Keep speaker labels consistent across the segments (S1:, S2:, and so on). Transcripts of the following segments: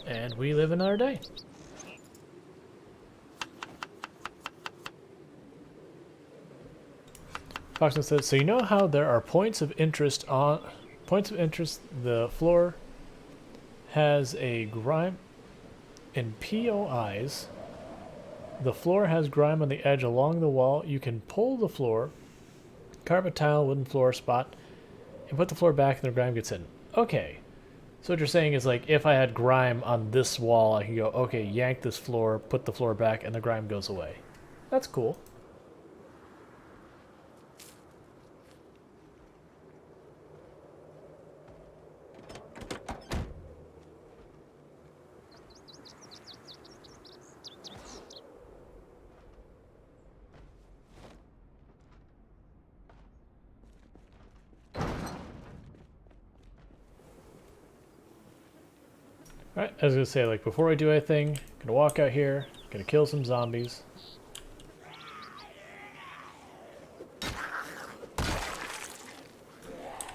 S1: And we live another day. Foxman says, so you know how there are points of interest the floor has a grime in POIs. The floor has grime on the edge along the wall. You can pull the floor, carpet tile, wooden floor spot, and put the floor back and the grime gets in. Okay. So what you're saying is, like, if I had grime on this wall, I can go, okay, yank this floor, put the floor back, and the grime goes away. That's cool. Alright, I was gonna say, like, before I do anything, gonna walk out here, gonna kill some zombies.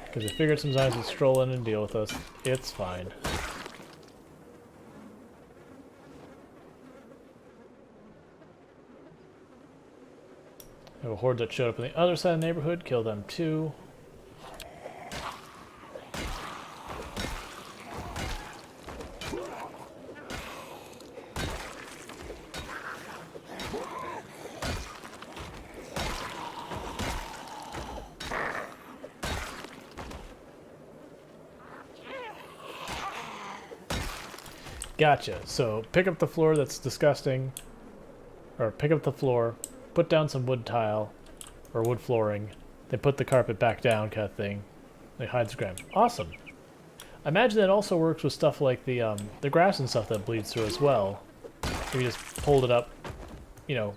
S1: Because I figured some zombies would stroll in and deal with us. It's fine. I have a horde that showed up on the other side of the neighborhood, kill them too. Gotcha. So pick up the floor that's disgusting, or pick up the floor, put down some wood tile, or wood flooring, then put the carpet back down kind of thing. They hide the grime. Awesome. I imagine that also works with stuff like the grass and stuff that bleeds through as well. If you just pulled it up, you know,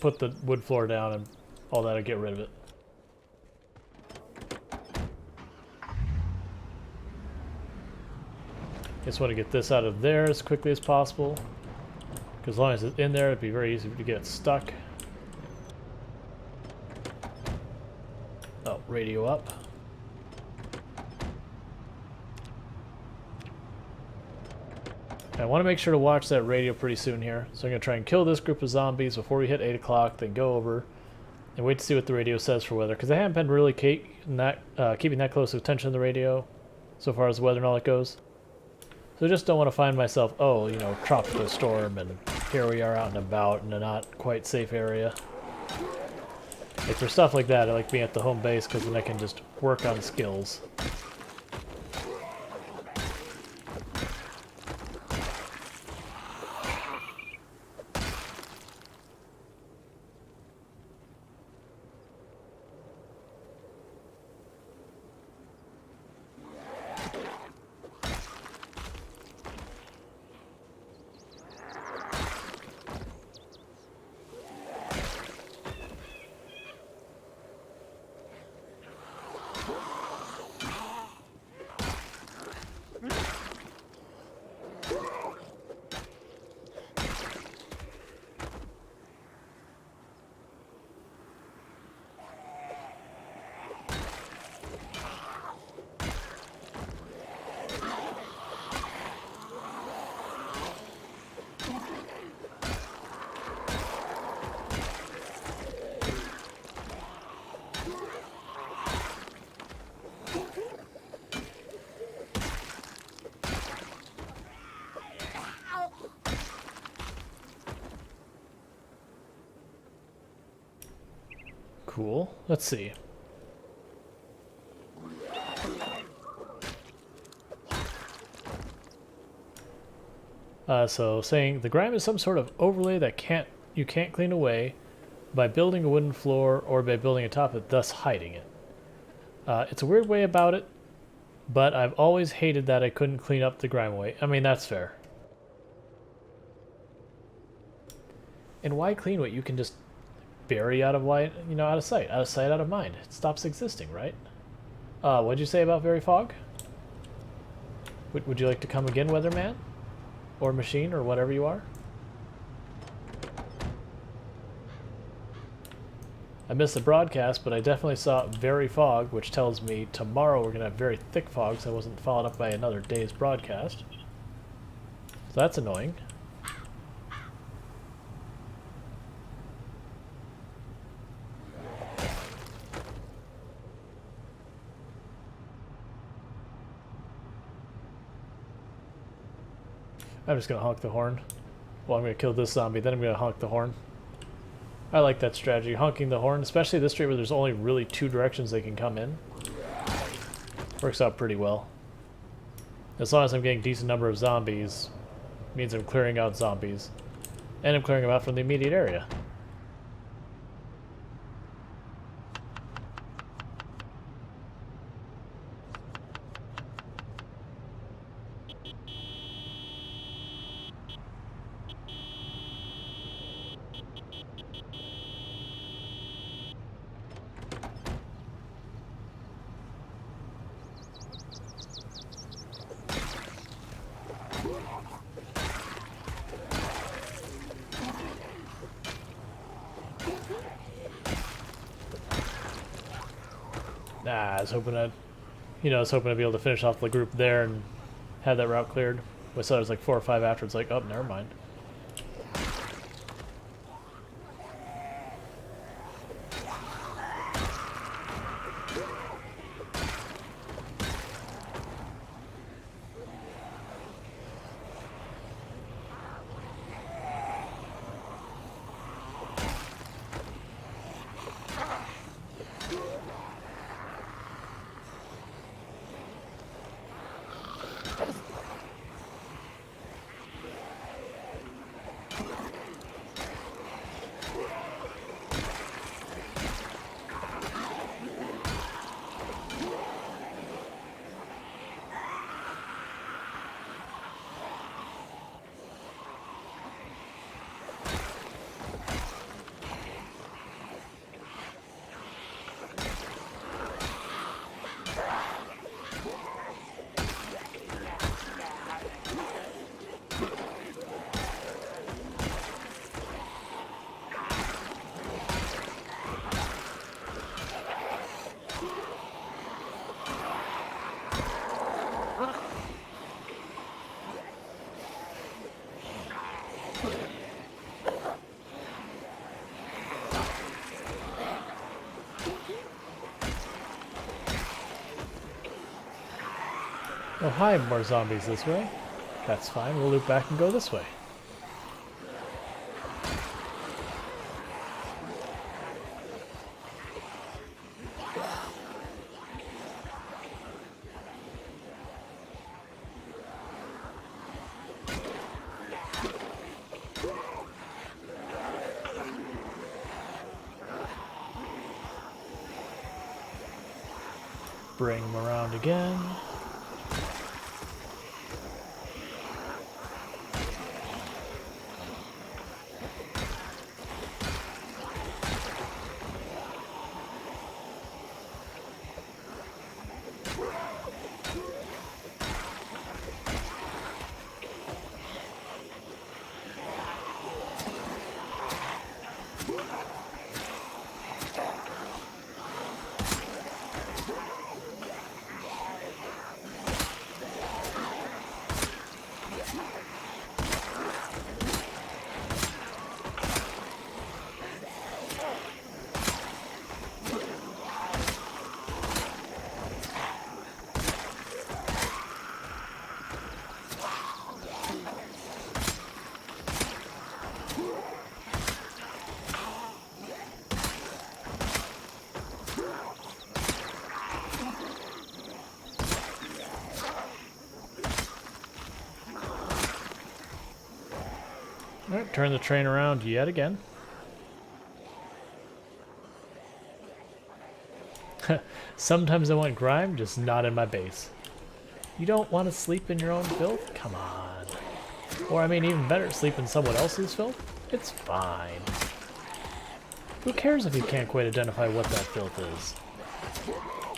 S1: put the wood floor down and all that'll get rid of it. Just want to get this out of there as quickly as possible, because as long as it's in there, it'd be very easy to get it stuck. Oh, radio up. I want to make sure to watch that radio pretty soon here, so I'm going to try and kill this group of zombies before we hit 8 o'clock, then go over and wait to see what the radio says for weather, because I haven't been really keeping that close of attention to the radio so far as weather and all that goes. So I just don't want to find myself, oh, you know, tropical storm, and here we are out and about in a not quite safe area. Like, for stuff like that, I like being at the home base, because then I can just work on skills. Cool. Let's see. So saying the grime is some sort of overlay that you can't clean away by building a wooden floor or by building atop it, thus hiding it. It's a weird way about it, but I've always hated that I couldn't clean up the grime away. I mean, that's fair. And why clean what you can just bury out of light, you know, out of sight, out of mind. It stops existing, right? What'd you say about Very Fog? Would you like to come again, Weatherman? Or Machine, or whatever you are? I missed the broadcast, but I definitely saw Very Fog, which tells me tomorrow we're going to have very thick fog, so I wasn't followed up by another day's broadcast. that's annoying. I'm just gonna honk the horn. Well, I'm gonna kill this zombie, then I'm gonna honk the horn. I like that strategy, honking the horn, especially this street where there's only really 2 directions they can come in. Works out pretty well. As long as I'm getting a decent number of zombies, means I'm clearing out zombies. And I'm clearing them out from the immediate area. Nah, I was hoping I'd, I was hoping to be able to finish off the group there and have that route cleared. I saw there's like 4 or 5 after. It's like, oh, never mind. Oh hi, more zombies this way. That's fine, we'll loop back and go this way. Bring them around again. Alright, turn the train around yet again. Sometimes I want grime, just not in my base. You don't want to sleep in your own filth? Come on. Or I mean even better, sleep in someone else's filth? It's fine. Who cares if you can't quite identify what that filth is?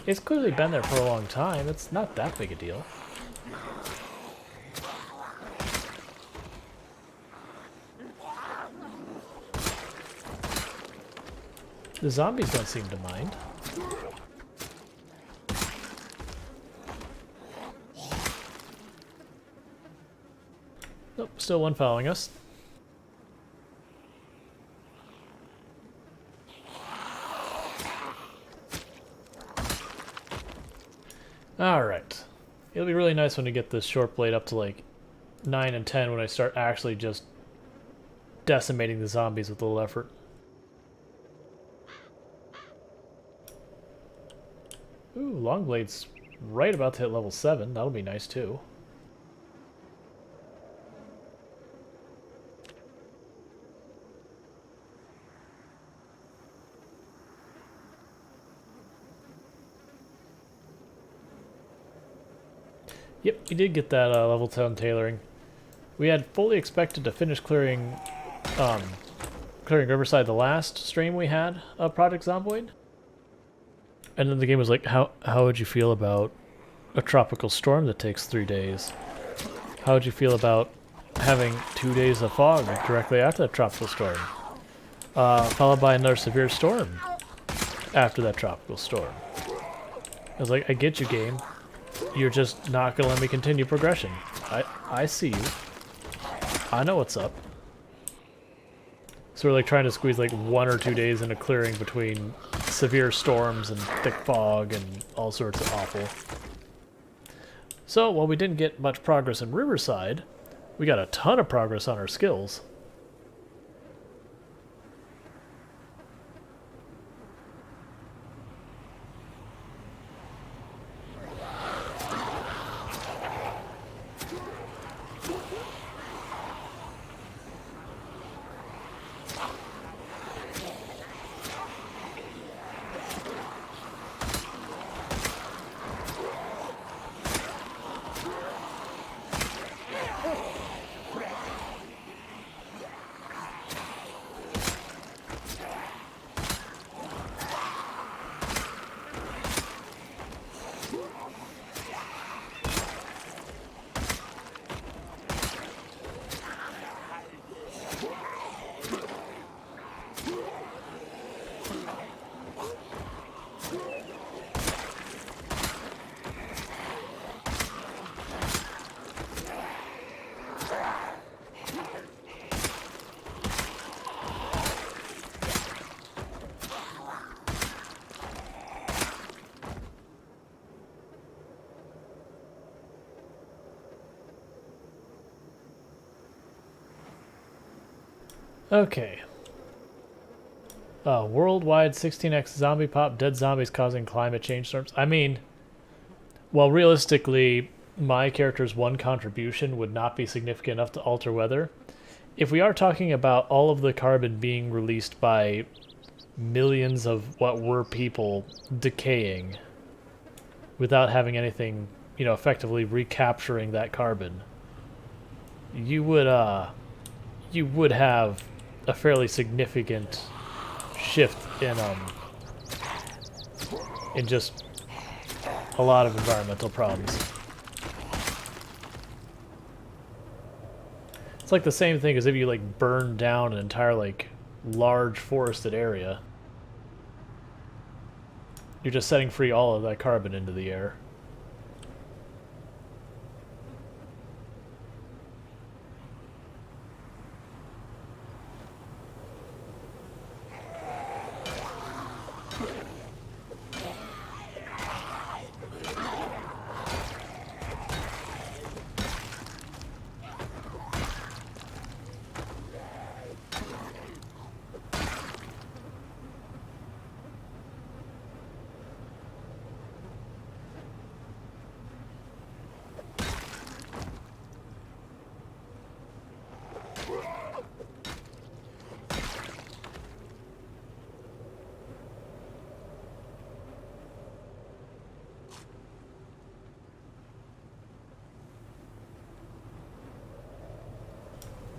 S1: It's clearly been there for a long time, it's not that big a deal. The zombies don't seem to mind. Nope, still one following us. Alright. It'll be really nice when we get this short blade up to like 9 and 10 when I start actually just decimating the zombies with little effort. Ooh, Longblade's right about to hit level 7. That'll be nice too. Yep, we did get that level 10 tailoring. We had fully expected to finish clearing Riverside the last stream we had of Project Zomboid. And then the game was like, how would you feel about a tropical storm that takes 3 days? How would you feel about having 2 days of fog directly after that tropical storm? Followed by another severe storm after that tropical storm. I was like, I get you, game. You're just not going to let me continue progression. I see you. I know what's up. So we're like trying to squeeze like 1 or 2 days into clearing between severe storms and thick fog and all sorts of awful. So while we didn't get much progress in Riverside, we got a ton of progress on our skills. Okay. Worldwide 16x zombie pop, dead zombies causing climate change storms. I mean, well, realistically, my character's one contribution would not be significant enough to alter weather. If we are talking about all of the carbon being released by millions of what were people decaying without having anything, you know, effectively recapturing that carbon, you would have a fairly significant shift in just a lot of environmental problems. It's like the same thing as if you like burn down an entire like large forested area. You're just setting free all of that carbon into the air.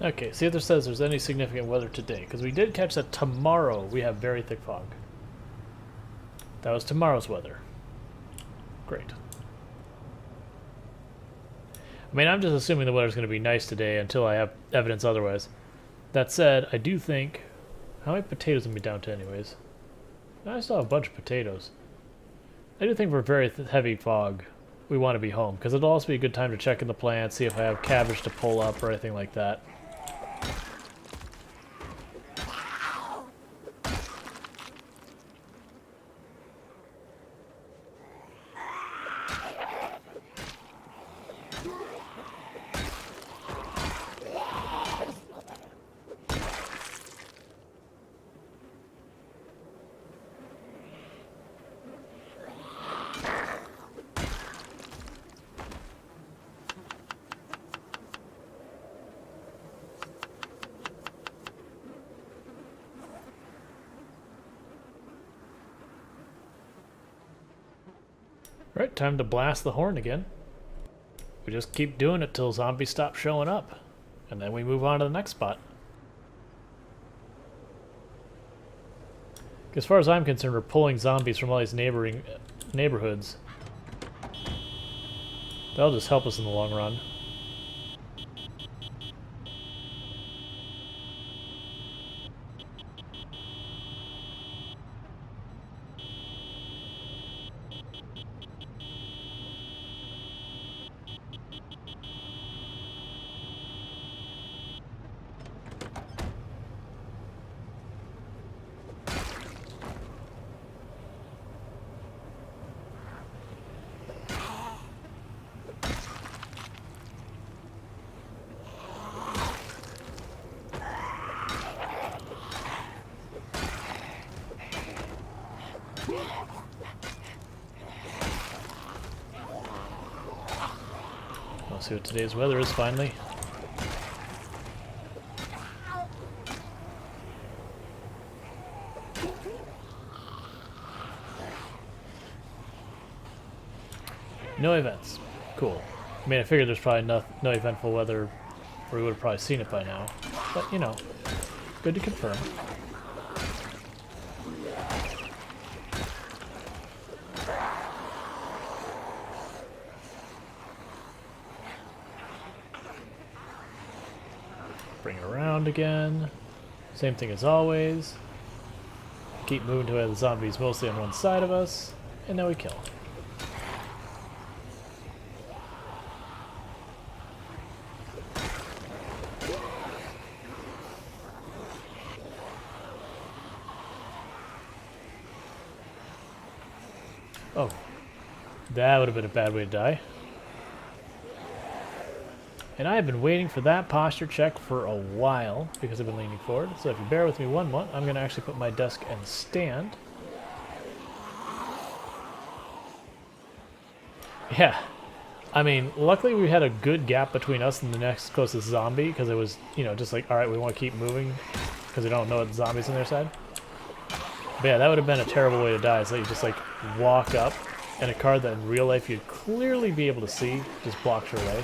S1: Okay, see if there says there's any significant weather today, because we did catch that tomorrow we have very thick fog. That was tomorrow's weather. Great. I mean, I'm just assuming the weather's going to be nice today until I have evidence otherwise. That said, I do think... How many potatoes am I down to anyways? I still have a bunch of potatoes. I do think for very heavy fog, we want to be home, because it'll also be a good time to check in the plant, see if I have cabbage to pull up or anything like that. Alright, time to blast the horn again. We just keep doing it till zombies stop showing up. And then we move on to the next spot. As far as I'm concerned, we're pulling zombies from all these neighboring neighborhoods. That'll just help us in the long run. Let's see what today's weather is finally. No events. Cool. I mean, I figured there's probably no eventful weather, or we would have probably seen it by now. But, you know, good to confirm. Bring it around again. Same thing as always. Keep moving to where the zombies mostly on one side of us, and now we kill. Oh, that would have been a bad way to die. And I have been waiting for that posture check for a while because I've been leaning forward. So if you bear with me one moment, I'm going to actually put my desk and stand. Yeah, I mean, luckily we had a good gap between us and the next closest zombie because it was, you know, just like, alright, we want to keep moving because we don't know what the zombie's on their side. But yeah, that would have been a terrible way to die. So you just like walk up and a card that in real life you'd clearly be able to see just blocks your way.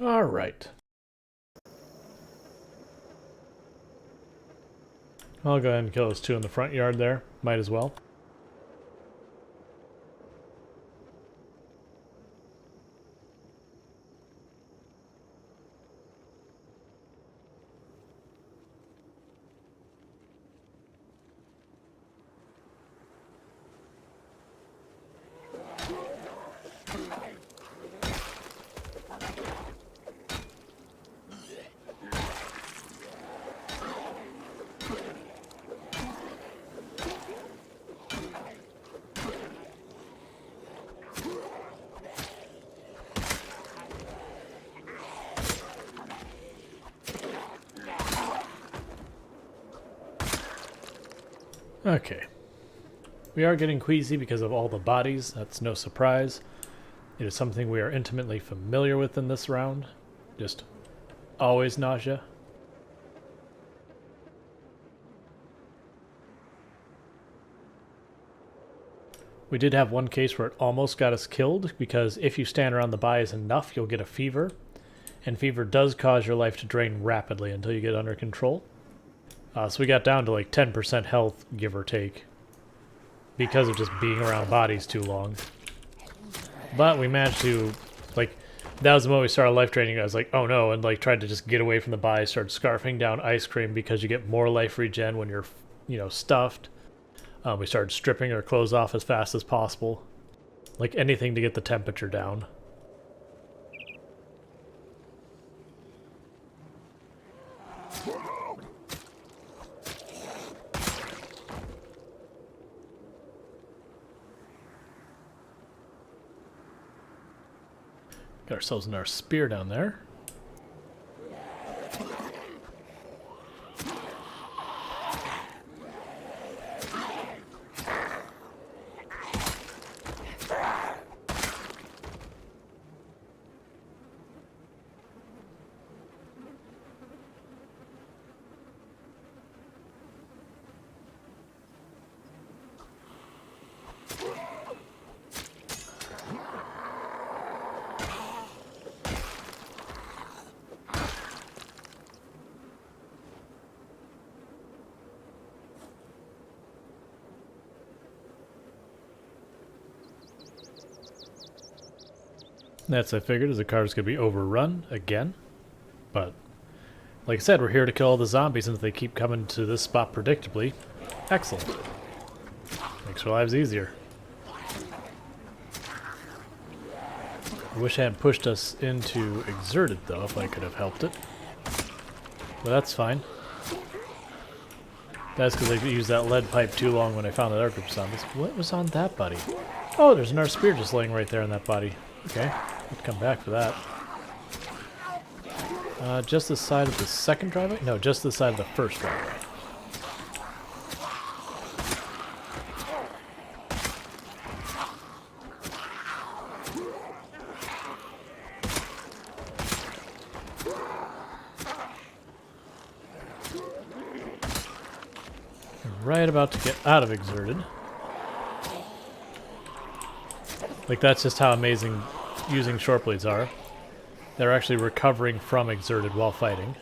S1: Alright. I'll go ahead and kill those two in the front yard there. Might as well. Okay. We are getting queasy because of all the bodies. That's no surprise. It is something we are intimately familiar with in this round. Just always nausea. We did have one case where it almost got us killed, because if you stand around the bodies enough, you'll get a fever. And fever does cause your life to drain rapidly until you get under control. So we got down to like 10% health, give or take, because of just being around bodies too long. But we managed to, like, that was the moment we started life draining. I was like, oh no, and like tried to just get away from the bodies, started scarfing down ice cream because you get more life regen when you're, you know, stuffed. We started stripping our clothes off as fast as possible. Like anything to get the temperature down. Got ourselves in our spear down there. That's, I figured, as the car's going to be overrun again. But, like I said, we're here to kill all the zombies, and if they keep coming to this spot predictably, excellent. Makes our lives easier. I wish I hadn't pushed us into Exerted, though, if I could have helped it. But that's fine. That's because I used that lead pipe too long when I found that other group of zombies. What was on that body? Oh, there's another spear just laying right there on that body. Okay, I'd come back for that. Just the side of the second driveway? No, just the side of the first driveway. Right about to get out of Exerted. Like, that's just how amazing using short blades are. They're actually recovering from Exerted while fighting.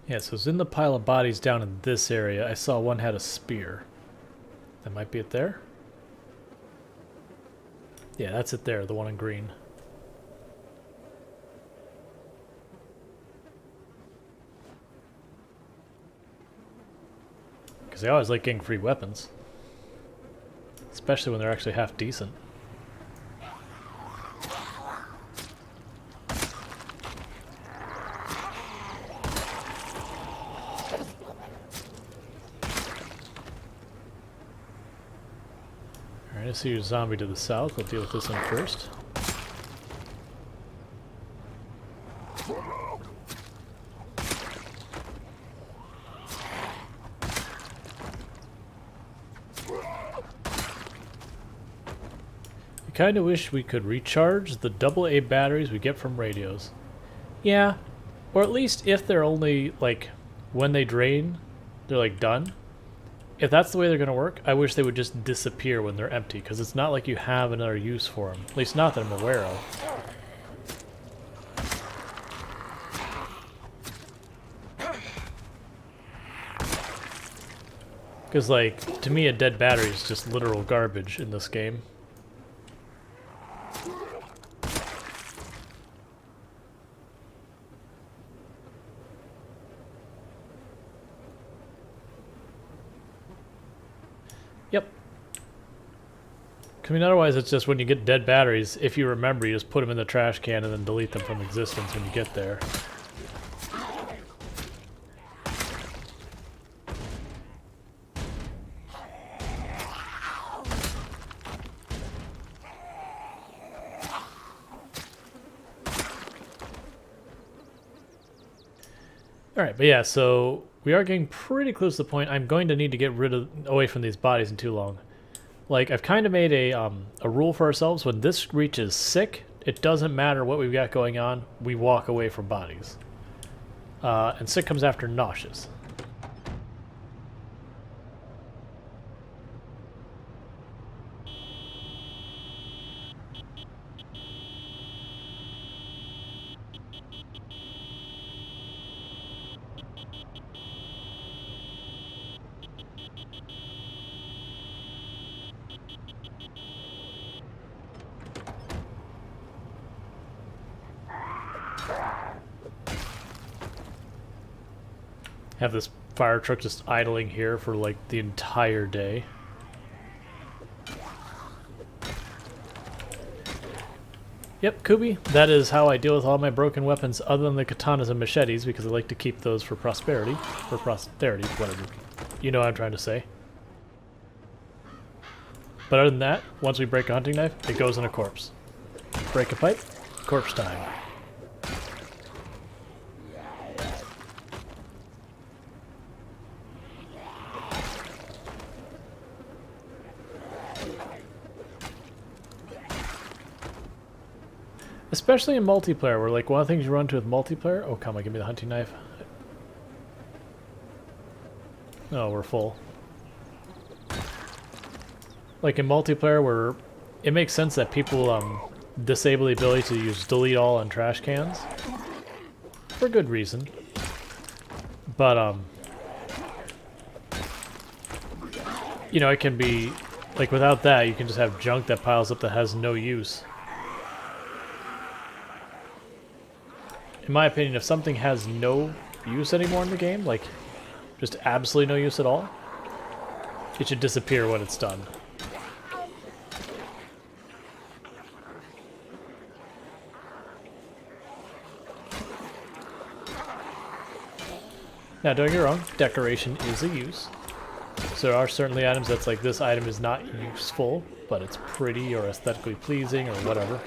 S1: Yeah, so it's in the pile of bodies down in this area. I saw one had a spear. That might be it there? Yeah, that's it there, the one in green. Because they always like getting free weapons. Especially when they're actually half decent. Alright, I see your zombie to the south. I'll deal with this one first. I kinda wish we could recharge the AA batteries we get from radios. Yeah, or at least if they're only, like, when they drain, they're, like, done. If that's the way they're going to work, I wish they would just disappear when they're empty, because it's not like you have another use for them. At least not that I'm aware of. Because, like, to me, a dead battery is just literal garbage in this game. Yep. I mean, otherwise it's just when you get dead batteries, if you remember, you just put them in the trash can and then delete them from existence when you get there. Alright, but yeah, so we are getting pretty close to the point. I'm going to need to get away from these bodies in too long. Like, I've kind of made a rule for ourselves. When this reaches sick, it doesn't matter what we've got going on, we walk away from bodies. And sick comes after nauseous. Have this fire truck just idling here for like the entire day. Yep, Kubi, that is how I deal with all my broken weapons other than the katanas and machetes, because I like to keep those for prosperity. For posterity, whatever. You know what I'm trying to say. But other than that, once we break a hunting knife, it goes in a corpse. Break a pipe, corpse time. Especially in multiplayer, where like one of the things you run into with multiplayer... Oh, come on, give me the hunting knife. Oh, we're full. Like in multiplayer, where it makes sense that people disable the ability to use delete all on trash cans. For good reason. But, you know, it can be... Like, without that, you can just have junk that piles up that has no use. In my opinion, if something has no use anymore in the game, like just absolutely no use at all, it should disappear when it's done. Now, don't get me wrong, decoration is a use. So there are certainly items that's like, this item is not useful, but it's pretty or aesthetically pleasing or whatever.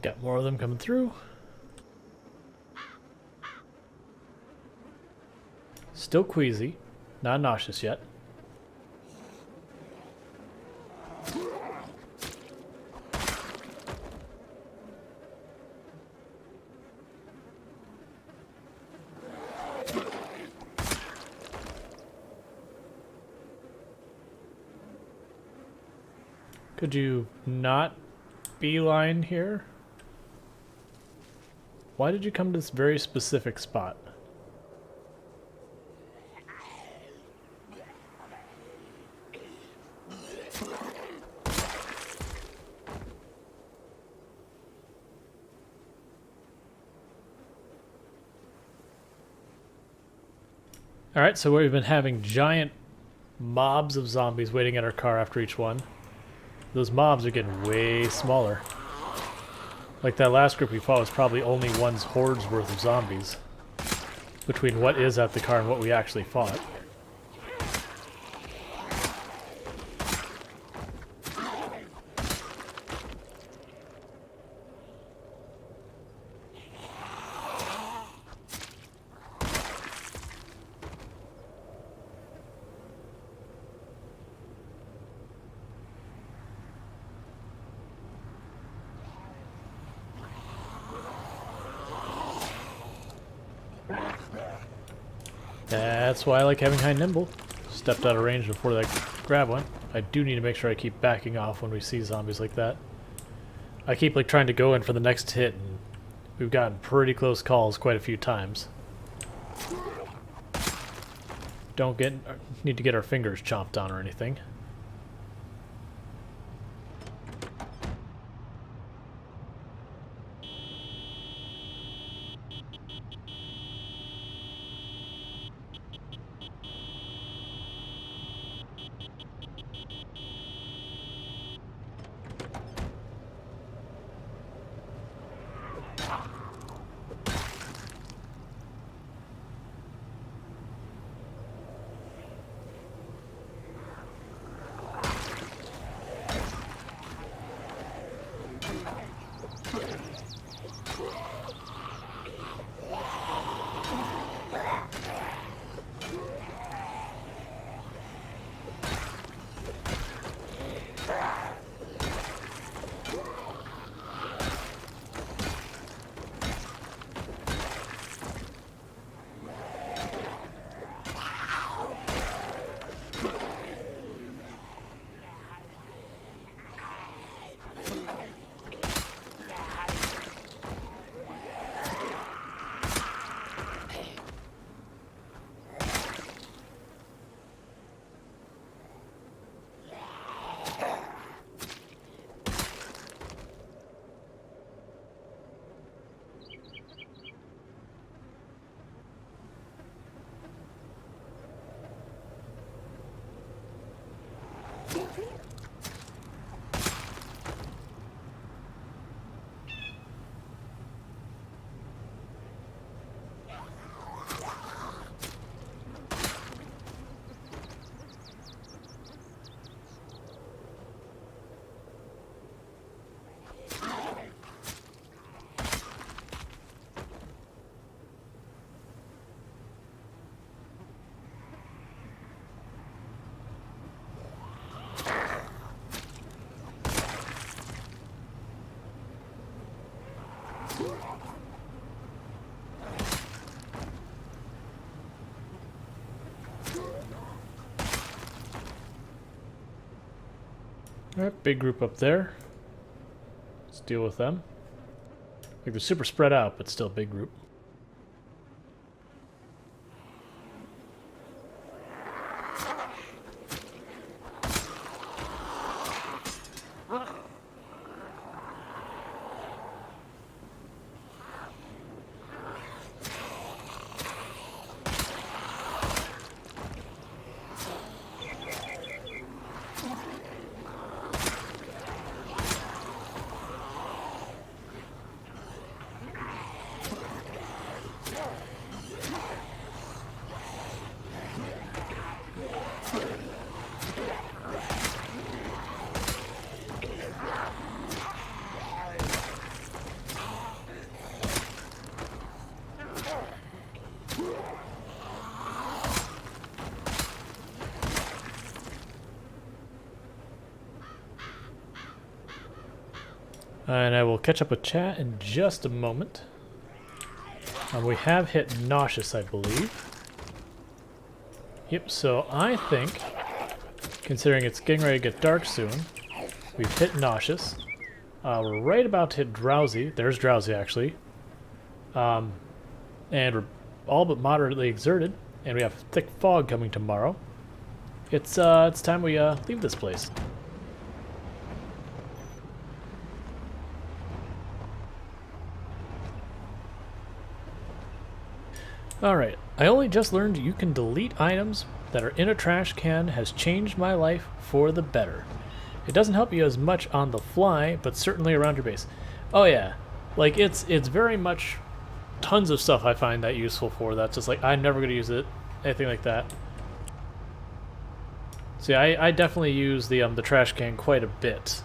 S1: Got more of them coming through. Still queasy. Not nauseous yet. Could you not beeline here? Why did you come to this very specific spot? Alright, so we've been having giant mobs of zombies waiting at our car after each one. Those mobs are getting way smaller. Like that last group we fought was probably only one's horde's worth of zombies. Between what is at the car and what we actually fought. That's why I like having high nimble. Stepped out of range before that grab went. I do need to make sure I keep backing off when we see zombies like that. I keep like trying to go in for the next hit, and we've gotten pretty close calls quite a few times. Don't need to get our fingers chomped on or anything. Alright, big group up there. Let's deal with them. Like they're super spread out, but still big group. And I will catch up with chat in just a moment. We have hit nauseous, I believe. Yep, so I think, considering it's getting ready to get dark soon, we've hit nauseous. We're right about to hit drowsy. There's drowsy, actually. And we're all but moderately exerted, and we have thick fog coming tomorrow. It's time we leave this place. Alright, I only just learned you can delete items that are in a trash can has changed my life for the better. It doesn't help you as much on the fly, but certainly around your base. Oh yeah, like it's very much tons of stuff I find that useful for. That's just like, I'm never going to use it, anything like that. See, I definitely use the trash can quite a bit.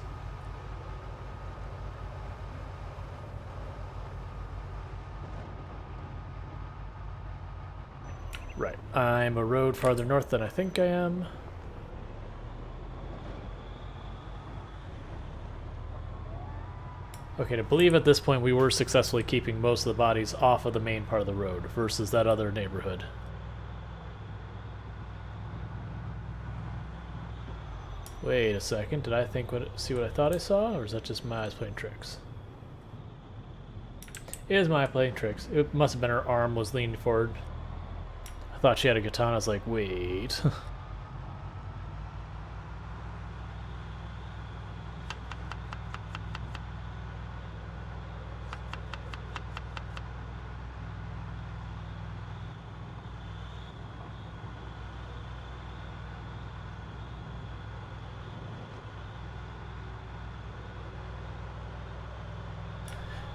S1: Right, I'm a road farther north than I think I am. Okay, to believe at this point we were successfully keeping most of the bodies off of the main part of the road versus that other neighborhood. Wait a second, did I see what I thought I saw, or is that just my eyes playing tricks? It is my playing tricks. It must have been her arm was leaning forward. I thought she had a katana. I was like, wait.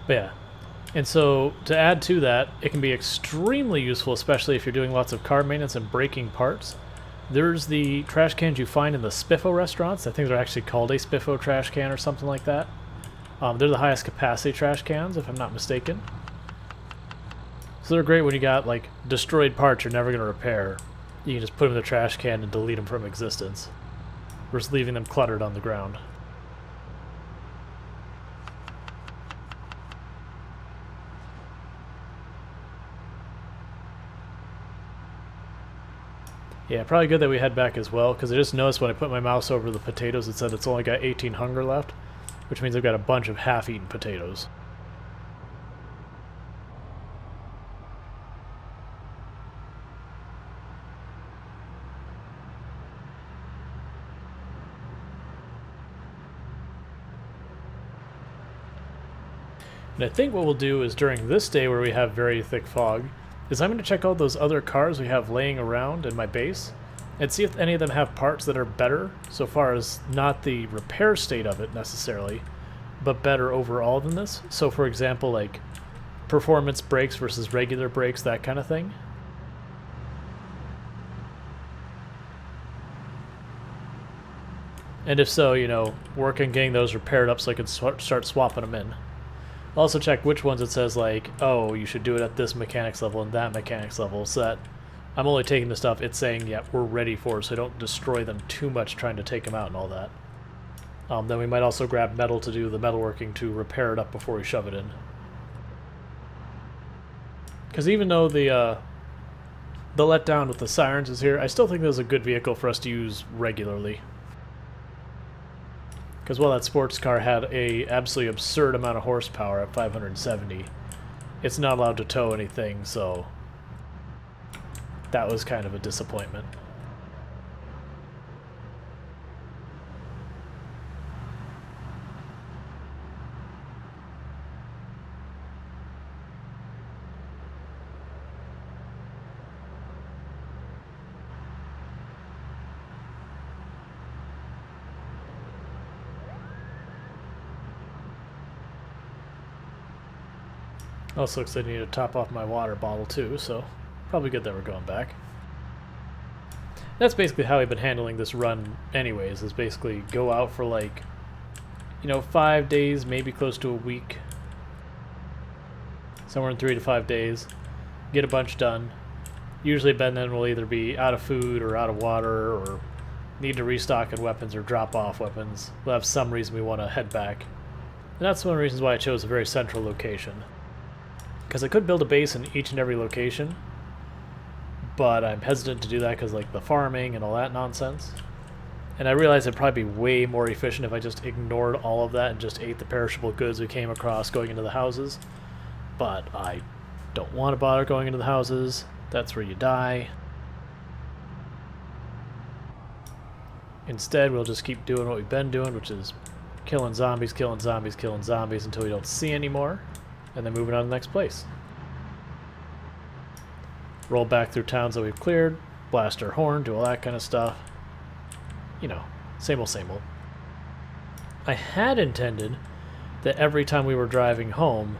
S1: But yeah. And so, to add to that, it can be extremely useful, especially if you're doing lots of car maintenance and breaking parts. There's the trash cans you find in the Spiffo restaurants. I think they're actually called a Spiffo trash can or something like that. They're the highest capacity trash cans, if I'm not mistaken. So they're great when you got, like, destroyed parts you're never going to repair. You can just put them in the trash can and delete them from existence, versus leaving them cluttered on the ground. Yeah, probably good that we head back as well, because I just noticed when I put my mouse over the potatoes, it said it's only got 18 hunger left, which means I've got a bunch of half-eaten potatoes. And I think what we'll do is during this day where we have very thick fog, is I'm going to check out those other cars we have laying around in my base and see if any of them have parts that are better, so far as not the repair state of it necessarily, but better overall than this. So for example, like performance brakes versus regular brakes, that kind of thing. And if so, you know, work on getting those repaired up so I can start swapping them in. Also check which ones it says like, oh, you should do it at this mechanics level and that mechanics level, so that I'm only taking the stuff it's saying, yeah, we're ready for, so I don't destroy them too much trying to take them out and all that. Then we might also grab metal to do the metalworking to repair it up before we shove it in. Because even though the letdown with the sirens is here, I still think this is a good vehicle for us to use regularly. Because while that sports car had a absolutely absurd amount of horsepower at 570, it's not allowed to tow anything, so that was kind of a disappointment. Also looks like I need to top off my water bottle too, so probably good that we're going back. That's basically how I've been handling this run anyways, is basically go out for like, you know, 5 days, maybe close to a week. Somewhere in 3 to 5 days. Get a bunch done. Usually Ben then will either be out of food or out of water or need to restock on weapons or drop off weapons. We'll have some reason we want to head back. And that's one of the reasons why I chose a very central location. Because I could build a base in each and every location, but I'm hesitant to do that because like the farming and all that nonsense. And I realize it'd probably be way more efficient if I just ignored all of that and just ate the perishable goods we came across going into the houses. But I don't want to bother going into the houses. That's where you die. Instead, we'll just keep doing what we've been doing, which is killing zombies, killing zombies, killing zombies until we don't see any more. And then moving on to the next place. Roll back through towns that we've cleared, blast our horn, do all that kind of stuff. You know, same old, same old. I had intended that every time we were driving home,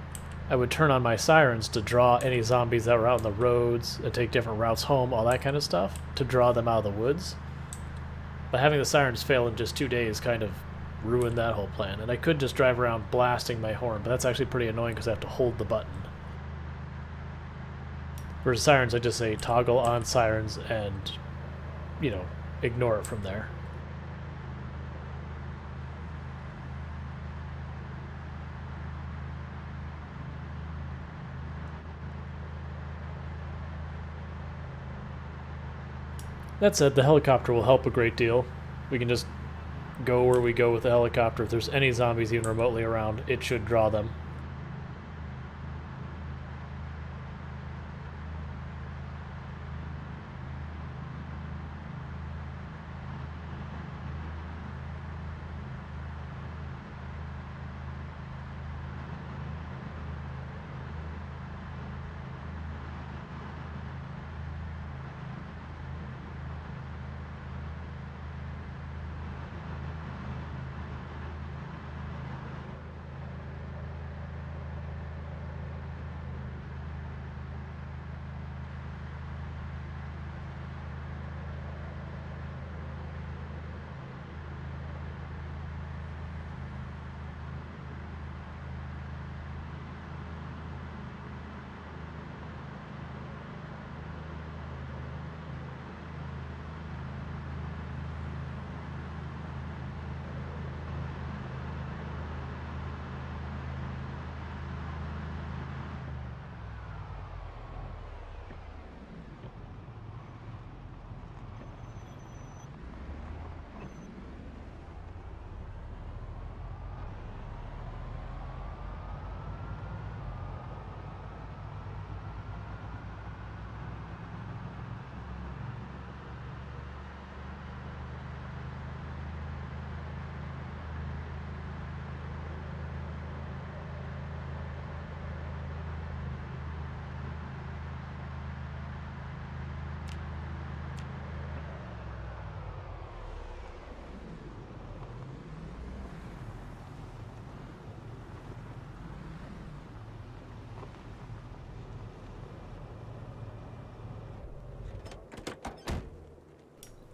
S1: I would turn on my sirens to draw any zombies that were out on the roads and take different routes home, all that kind of stuff, to draw them out of the woods. But having the sirens fail in just 2 days kind of ruined that whole plan. And I could just drive around blasting my horn, but that's actually pretty annoying because I have to hold the button. Versus sirens, I just say toggle on sirens and, you know, ignore it from there. That said, the helicopter will help a great deal. We can just go where we go with the helicopter. If there's any zombies even remotely around, it should draw them.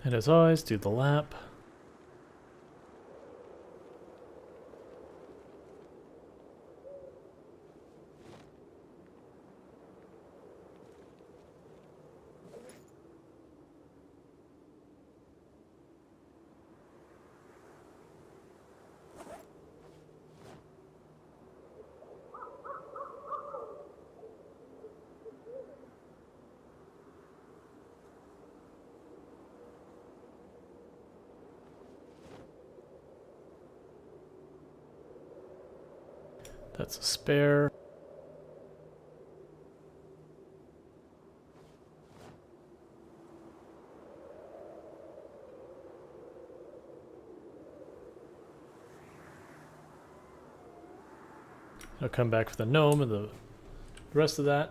S1: And as always, do the lap. That's a spare. I'll come back for the gnome and the rest of that.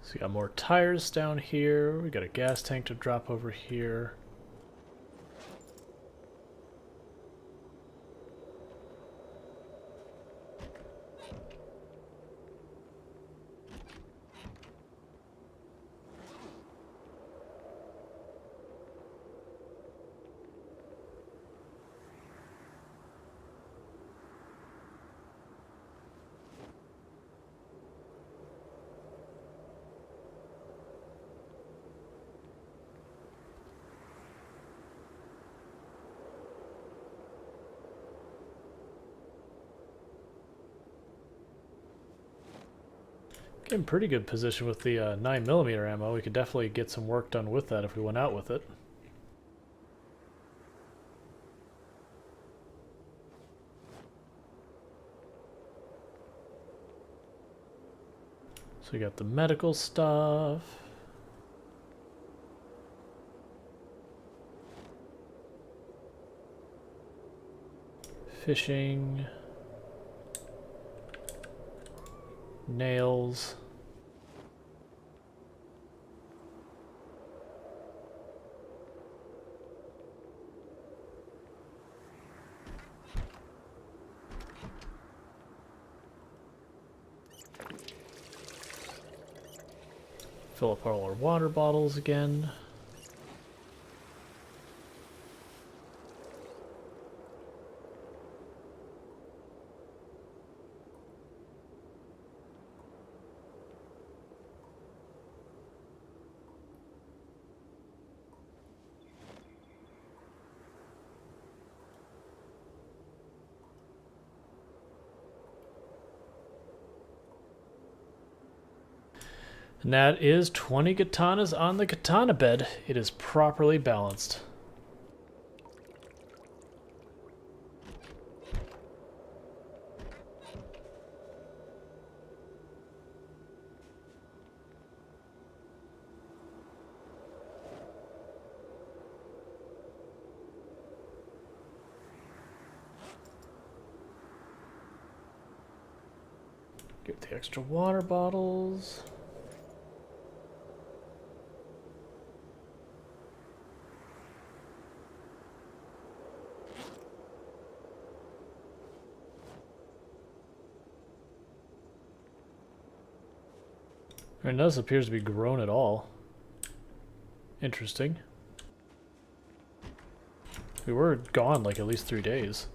S1: So we got more tires down here. We got a gas tank to drop over here. In pretty good position with the 9mm ammo. We could definitely get some work done with that if we went out with it. So we got the medical stuff. Fishing. Nails. Fill up all our water bottles again. And that is 20 katanas on the katana bed. It is properly balanced. Get the extra water bottles. And none of this appears to be grown at all. Interesting. We were gone like at least 3 days.